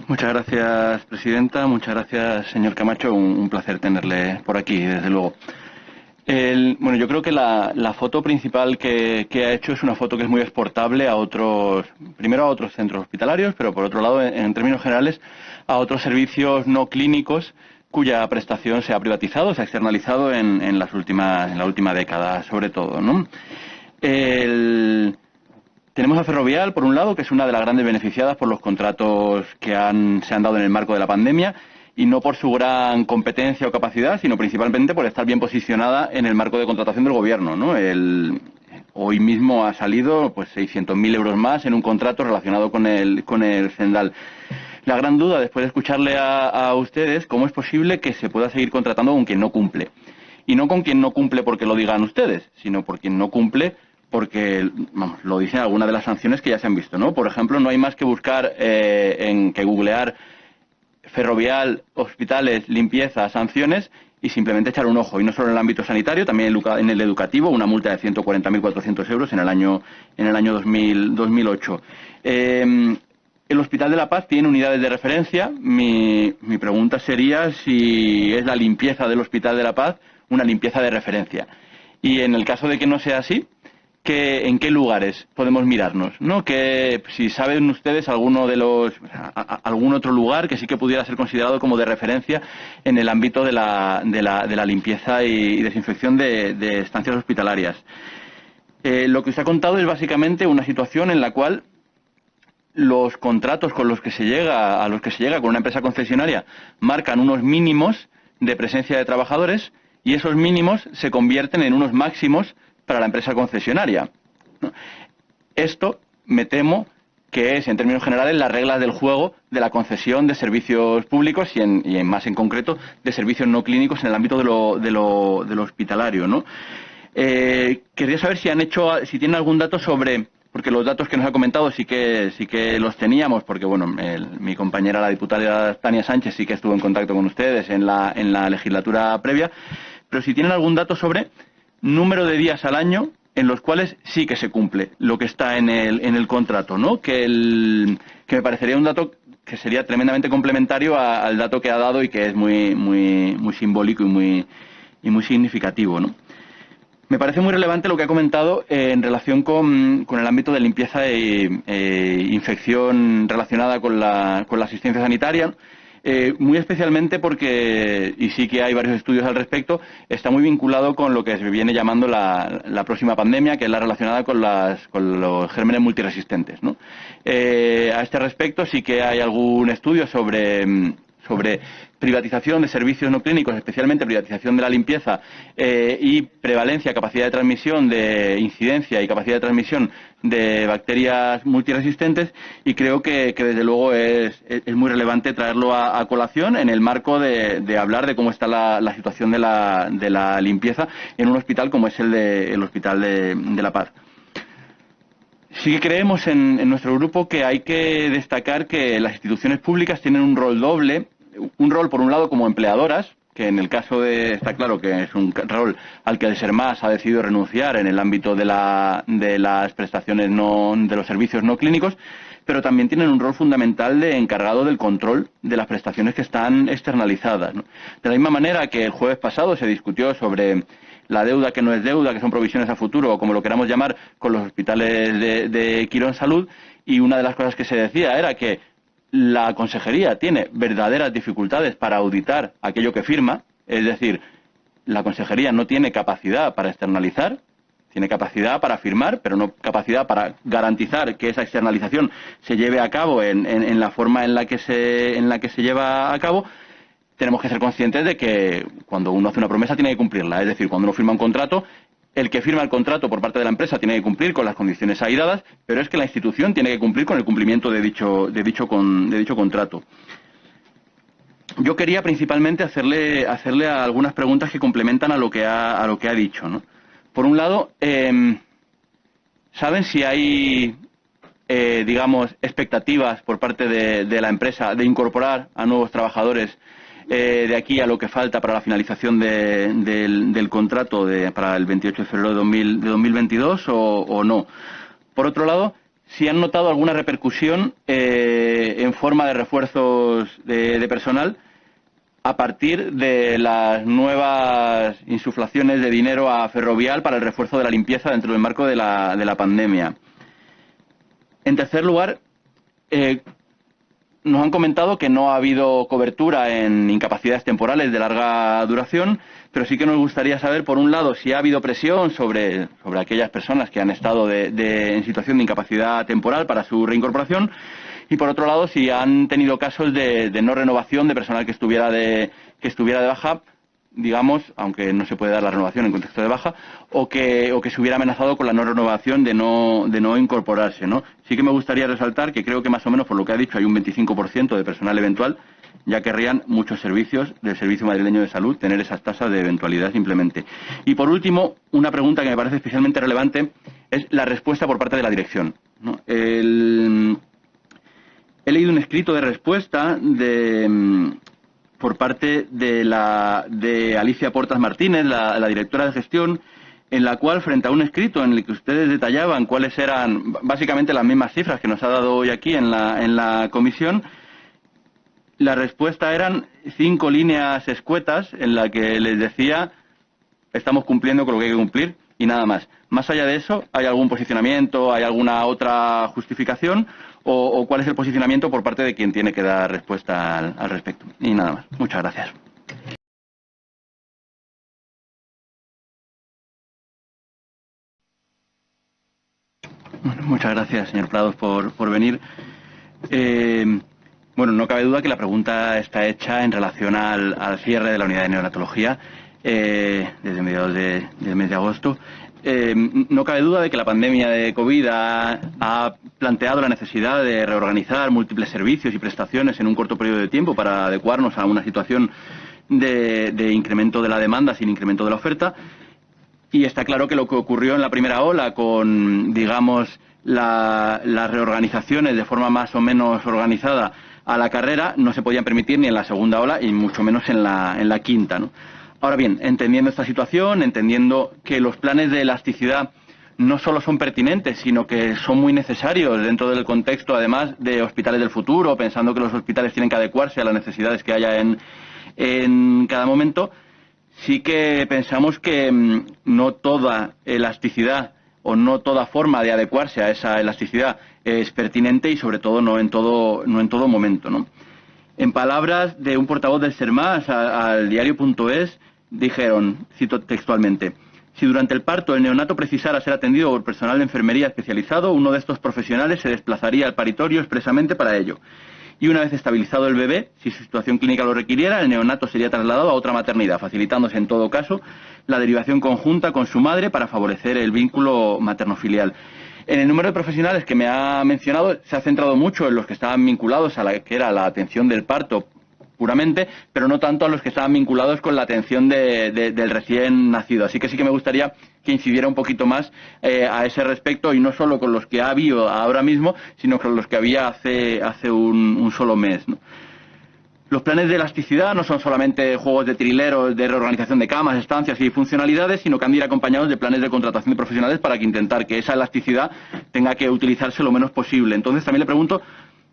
Muchas gracias, presidenta. Muchas gracias, señor Camacho. Un placer tenerle por aquí, desde luego. Bueno, yo creo que la foto principal que ha hecho es una foto que es muy exportable a otros, primero a otros centros hospitalarios, pero por otro lado, en términos generales, a otros servicios no clínicos cuya prestación se ha privatizado, se ha externalizado en la última década, sobre todo, ¿no? Tenemos a Ferrovial, por un lado, que es una de las grandes beneficiadas por los contratos que se han dado en el marco de la pandemia, y no por su gran competencia o capacidad, sino principalmente por estar bien posicionada en el marco de contratación del gobierno, ¿no? Hoy mismo ha salido pues 600.000 euros más en un contrato relacionado con el Cendal. La gran duda, después de escucharle a ustedes, cómo es posible que se pueda seguir contratando con quien no cumple. Y no con quien no cumple porque lo digan ustedes, sino por quien no cumple porque, vamos, lo dicen algunas de las sanciones que ya se han visto, ¿no? Por ejemplo, no hay más que buscar, que googlear Ferrovial, hospitales, limpieza, sanciones y simplemente echar un ojo. Y no solo en el ámbito sanitario, también en el educativo, una multa de 140.400 euros en el año 2008. El Hospital de la Paz tiene unidades de referencia. Mi pregunta sería si es la limpieza del Hospital de la Paz una limpieza de referencia. Y en el caso de que no sea así, ¿en qué lugares podemos mirarnos? ¿No? Que si saben ustedes algún otro lugar que sí que pudiera ser considerado como de referencia en el ámbito de la limpieza y desinfección de estancias hospitalarias. Lo que usted ha contado es básicamente una situación en la cual los contratos a los que se llega con una empresa concesionaria marcan unos mínimos de presencia de trabajadores y esos mínimos se convierten en unos máximos para la empresa concesionaria. Esto, me temo, que es, en términos generales, las reglas del juego de la concesión de servicios públicos y más en concreto, de servicios no clínicos en el ámbito de lo hospitalario, ¿no? Quería saber si tienen algún dato sobre, porque los datos que nos ha comentado sí que los teníamos, porque bueno, mi compañera, la diputada Tania Sánchez, sí que estuvo en contacto con ustedes en la legislatura previa, pero si tienen algún dato sobre número de días al año en los cuales sí que se cumple lo que está en el contrato, ¿no? Que me parecería un dato que sería tremendamente complementario al dato que ha dado y que es muy simbólico y muy significativo, ¿no? Me parece muy relevante lo que ha comentado en relación con el ámbito de limpieza e infección relacionada con la asistencia sanitaria. Muy especialmente porque, y sí que hay varios estudios al respecto, está muy vinculado con lo que se viene llamando la próxima pandemia, que es la relacionada con los gérmenes multiresistentes, ¿no? A este respecto sí que hay algún estudio sobre privatización de servicios no clínicos, especialmente privatización de la limpieza y prevalencia, capacidad de transmisión, de incidencia y capacidad de transmisión de bacterias multiresistentes, y creo que desde luego es muy relevante traerlo a colación en el marco de hablar de cómo está la situación de la limpieza en un hospital como es el Hospital de la Paz. Sí que creemos en nuestro grupo que hay que destacar que las instituciones públicas tienen un rol doble. Un rol, por un lado, como empleadoras, que en el caso está claro que es un rol al que el SERMAS ha decidido renunciar en el ámbito de las prestaciones de los servicios no clínicos, pero también tienen un rol fundamental de encargado del control de las prestaciones que están externalizadas, ¿no? De la misma manera que el jueves pasado se discutió sobre la deuda que no es deuda, que son provisiones a futuro, o como lo queramos llamar, con los hospitales de Quirón Salud, y una de las cosas que se decía era que la consejería tiene verdaderas dificultades para auditar aquello que firma, es decir, la consejería no tiene capacidad para externalizar, tiene capacidad para firmar, pero no capacidad para garantizar que esa externalización se lleve a cabo en la forma en la que se lleva a cabo. Tenemos que ser conscientes de que cuando uno hace una promesa tiene que cumplirla, es decir, cuando uno firma un contrato, el que firma el contrato por parte de la empresa tiene que cumplir con las condiciones ahí dadas, pero es que la institución tiene que cumplir con el cumplimiento de dicho contrato. Yo quería principalmente hacerle algunas preguntas que complementan a lo que ha dicho, ¿no? Por un lado, ¿saben si hay, digamos, expectativas por parte de la empresa de incorporar a nuevos trabajadores de aquí a lo que falta para la finalización del contrato para el 28 de febrero de 2022 o no? Por otro lado, si han notado alguna repercusión en forma de refuerzos de personal a partir de las nuevas insuflaciones de dinero a Ferrovial para el refuerzo de la limpieza dentro del marco de la pandemia. En tercer lugar, nos han comentado que no ha habido cobertura en incapacidades temporales de larga duración, pero sí que nos gustaría saber, por un lado, si ha habido presión sobre aquellas personas que han estado en situación de incapacidad temporal para su reincorporación, y por otro lado, si han tenido casos de no renovación de personal que estuviera de baja, digamos, aunque no se puede dar la renovación en contexto de baja, o que se hubiera amenazado con la no renovación de no incorporarse, ¿no? Sí que me gustaría resaltar que creo que más o menos, por lo que ha dicho, hay un 25% de personal eventual. Ya querrían muchos servicios del Servicio Madrileño de Salud tener esas tasas de eventualidad simplemente. Y por último, una pregunta que me parece especialmente relevante es la respuesta por parte de la dirección, ¿no? He leído un escrito de respuesta por parte de Alicia Portas Martínez, la directora de gestión, en la cual, frente a un escrito en el que ustedes detallaban cuáles eran básicamente las mismas cifras que nos ha dado hoy aquí en la comisión, la respuesta eran 5 líneas escuetas en la que les decía estamos cumpliendo con lo que hay que cumplir y nada más. Más allá de eso, ¿hay algún posicionamiento, hay alguna otra justificación o cuál es el posicionamiento por parte de quien tiene que dar respuesta al respecto? Y nada más. Muchas gracias. Bueno, muchas gracias, señor Prados, por venir. Bueno, no cabe duda que la pregunta está hecha en relación al cierre de la unidad de neonatología desde mediados del mes de agosto. No cabe duda de que la pandemia de COVID ha planteado la necesidad de reorganizar múltiples servicios y prestaciones en un corto periodo de tiempo para adecuarnos a una situación de incremento de la demanda sin incremento de la oferta. Y está claro que lo que ocurrió en la primera ola con, digamos, las reorganizaciones de forma más o menos organizada a la carrera no se podían permitir ni en la segunda ola y mucho menos en la quinta, ¿no? Ahora bien, entendiendo esta situación, entendiendo que los planes de elasticidad no solo son pertinentes, sino que son muy necesarios dentro del contexto, además, de hospitales del futuro, pensando que los hospitales tienen que adecuarse a las necesidades que haya en cada momento, sí que pensamos que no toda elasticidad o no toda forma de adecuarse a esa elasticidad es pertinente y sobre todo no en todo momento, ¿no? En palabras de un portavoz del SERMAS al diario.es, dijeron, cito textualmente: si durante el parto el neonato precisara ser atendido por personal de enfermería especializado, uno de estos profesionales se desplazaría al paritorio expresamente para ello. Y una vez estabilizado el bebé, si su situación clínica lo requiriera, el neonato sería trasladado a otra maternidad, facilitándose en todo caso la derivación conjunta con su madre para favorecer el vínculo materno-filial. En el número de profesionales que me ha mencionado se ha centrado mucho en los que estaban vinculados a la que era la atención del parto puramente, pero no tanto a los que estaban vinculados con la atención del recién nacido. Así que sí que me gustaría que incidiera un poquito más a ese respecto, y no solo con los que ha habido ahora mismo, sino con los que había hace un solo mes, ¿no? Los planes de elasticidad no son solamente juegos de trileros de reorganización de camas, estancias y funcionalidades, sino que han de ir acompañados de planes de contratación de profesionales para que intentar que esa elasticidad tenga que utilizarse lo menos posible. Entonces también le pregunto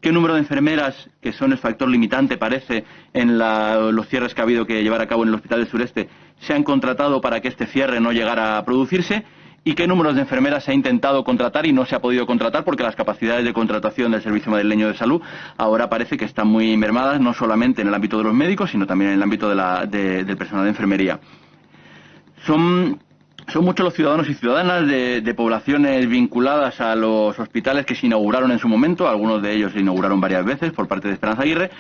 qué número de enfermeras, que son el factor limitante, parece, en los cierres que ha habido que llevar a cabo en el Hospital del Sureste, se han contratado para que este cierre no llegara a producirse, y qué números de enfermeras se ha intentado contratar y no se ha podido contratar porque las capacidades de contratación del Servicio Madrileño de Salud ahora parece que están muy mermadas, no solamente en el ámbito de los médicos, sino también en el ámbito del personal de enfermería. Son muchos los ciudadanos y ciudadanas de poblaciones vinculadas a los hospitales que se inauguraron en su momento, algunos de ellos se inauguraron varias veces por parte de Esperanza Aguirre,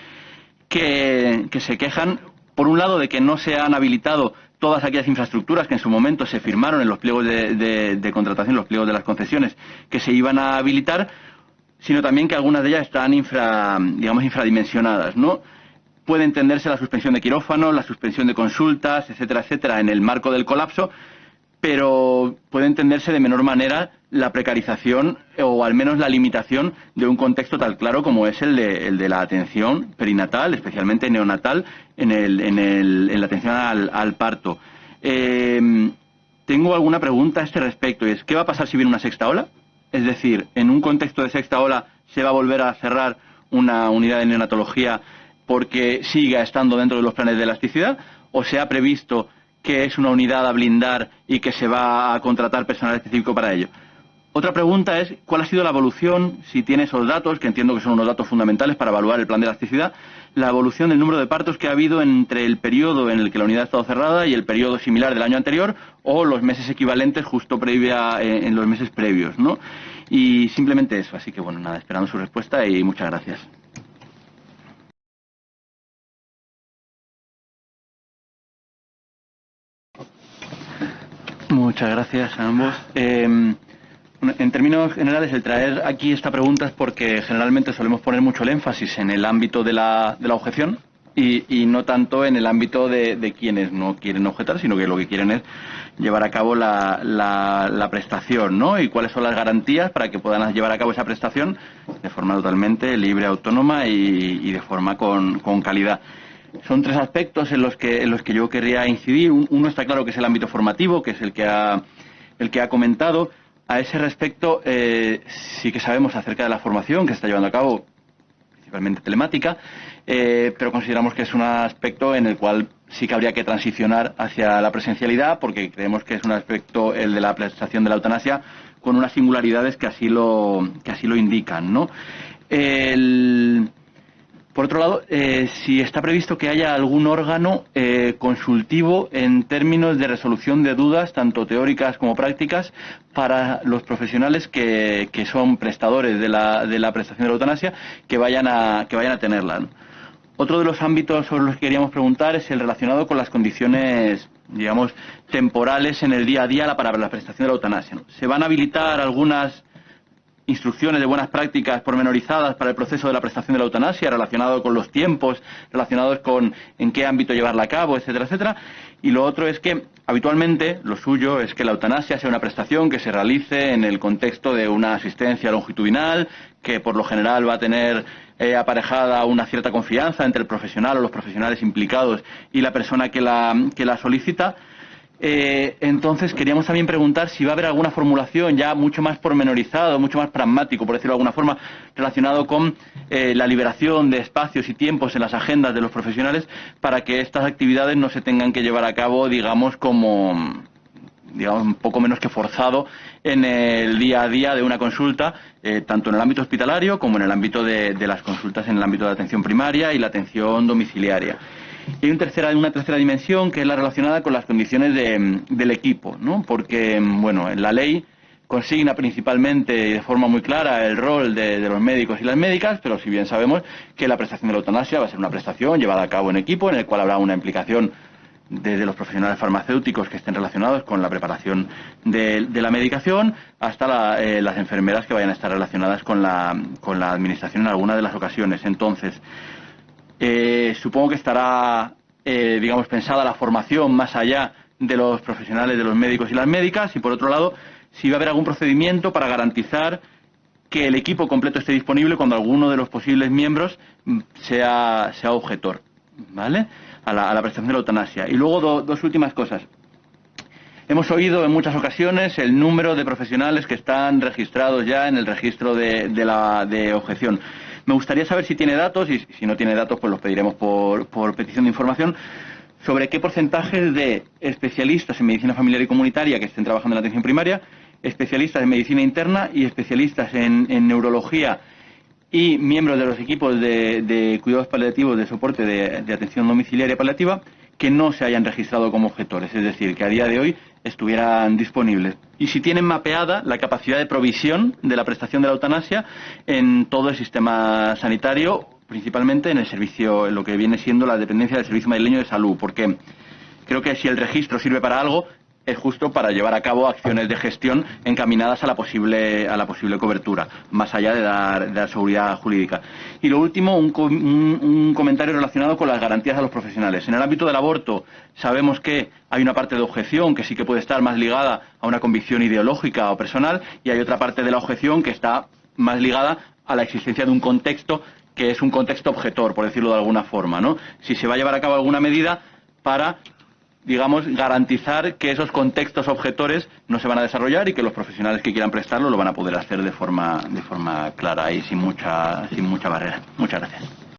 que se quejan, por un lado, de que no se han habilitado todas aquellas infraestructuras que en su momento se firmaron en los pliegos de contratación, los pliegos de las concesiones, que se iban a habilitar, sino también que algunas de ellas están infradimensionadas, ¿no? Puede entenderse la suspensión de quirófanos, la suspensión de consultas, etcétera, etcétera, en el marco del colapso, pero puede entenderse de menor manera la precarización o al menos la limitación de un contexto tan claro como es el de la atención perinatal, especialmente neonatal, en la atención al parto. Tengo alguna pregunta a este respecto, y es: ¿qué va a pasar si viene una sexta ola? Es decir, en un contexto de sexta ola se va a volver a cerrar una unidad de neonatología porque siga estando dentro de los planes de elasticidad, o se ha previsto que es una unidad a blindar y que se va a contratar personal específico para ello. Otra pregunta es, ¿cuál ha sido la evolución, si tiene esos datos, que entiendo que son unos datos fundamentales para evaluar el plan de elasticidad, la evolución del número de partos que ha habido entre el periodo en el que la unidad ha estado cerrada y el periodo similar del año anterior, o los meses equivalentes justo en los meses previos, ¿no? Y simplemente eso, así que bueno, nada, esperando su respuesta y muchas gracias. Muchas gracias a ambos. En términos generales, el traer aquí esta pregunta es porque generalmente solemos poner mucho el énfasis en el ámbito de la objeción y no tanto en el ámbito de quienes no quieren objetar, sino que lo que quieren es llevar a cabo la prestación, ¿no? Y cuáles son las garantías para que puedan llevar a cabo esa prestación de forma totalmente libre, autónoma y de forma con calidad. Son tres aspectos en los que yo querría incidir. Uno está claro que es el ámbito formativo, que es el que ha comentado. A ese respecto, sí que sabemos acerca de la formación que se está llevando a cabo, principalmente telemática, pero consideramos que es un aspecto en el cual sí que habría que transicionar hacia la presencialidad, porque creemos que es un aspecto, el de la prestación de la eutanasia, con unas singularidades que así lo indican, ¿no? Por otro lado, si está previsto que haya algún órgano consultivo en términos de resolución de dudas, tanto teóricas como prácticas, para los profesionales que son prestadores de la prestación de la eutanasia, que vayan a tenerla, ¿no? Otro de los ámbitos sobre los que queríamos preguntar es el relacionado con las condiciones, digamos, temporales en el día a día para la prestación de la eutanasia, ¿no? Se van a habilitar algunas instrucciones de buenas prácticas pormenorizadas para el proceso de la prestación de la eutanasia, relacionado con los tiempos, relacionados con en qué ámbito llevarla a cabo, etcétera, etcétera. Y lo otro es que habitualmente lo suyo es que la eutanasia sea una prestación que se realice en el contexto de una asistencia longitudinal, que por lo general va a tener aparejada una cierta confianza entre el profesional o los profesionales implicados y la persona que la solicita. Entonces queríamos también preguntar si va a haber alguna formulación ya mucho más pormenorizada, mucho más pragmático, por decirlo de alguna forma, relacionado con la liberación de espacios y tiempos en las agendas de los profesionales para que estas actividades no se tengan que llevar a cabo, digamos, un poco menos que forzado en el día a día de una consulta, tanto en el ámbito hospitalario como en el ámbito de las consultas en el ámbito de atención primaria y la atención domiciliaria. Y hay una tercera dimensión que es la relacionada con las condiciones del equipo, ¿no? Porque, bueno, en la ley consigna principalmente y de forma muy clara el rol de los médicos y las médicas, pero si bien sabemos que la prestación de la eutanasia va a ser una prestación llevada a cabo en equipo, en el cual habrá una implicación desde los profesionales farmacéuticos que estén relacionados con la preparación de la medicación hasta las enfermeras que vayan a estar relacionadas con la administración en alguna de las ocasiones. Entonces, supongo que estará, digamos, pensada la formación más allá de los profesionales, de los médicos y las médicas, y por otro lado, si va a haber algún procedimiento para garantizar que el equipo completo esté disponible cuando alguno de los posibles miembros sea objetor, ¿vale?, a la prestación de la eutanasia. Y luego dos últimas cosas. Hemos oído en muchas ocasiones el número de profesionales que están registrados ya en el registro de objeción. Me gustaría saber si tiene datos, y si no tiene datos, pues los pediremos por petición de información, sobre qué porcentajes de especialistas en medicina familiar y comunitaria que estén trabajando en la atención primaria, especialistas en medicina interna y especialistas en neurología y miembros de los equipos de cuidados paliativos de soporte de atención domiciliaria paliativa que no se hayan registrado como objetores, es decir, que a día de hoy estuvieran disponibles. Y si tienen mapeada la capacidad de provisión de la prestación de la eutanasia en todo el sistema sanitario, principalmente en el servicio, en lo que viene siendo la dependencia del Servicio Madrileño de Salud, porque creo que si el registro sirve para algo, es justo para llevar a cabo acciones de gestión encaminadas a la posible cobertura, más allá de dar seguridad jurídica. Y lo último, un comentario relacionado con las garantías a los profesionales. En el ámbito del aborto sabemos que hay una parte de objeción que sí que puede estar más ligada a una convicción ideológica o personal, y hay otra parte de la objeción que está más ligada a la existencia de un contexto que es un contexto objetor, por decirlo de alguna forma, ¿no? Si se va a llevar a cabo alguna medida para digamos, garantizar que esos contextos objetores no se van a desarrollar y que los profesionales que quieran prestarlo lo van a poder hacer de forma clara y sin mucha barrera. Muchas gracias.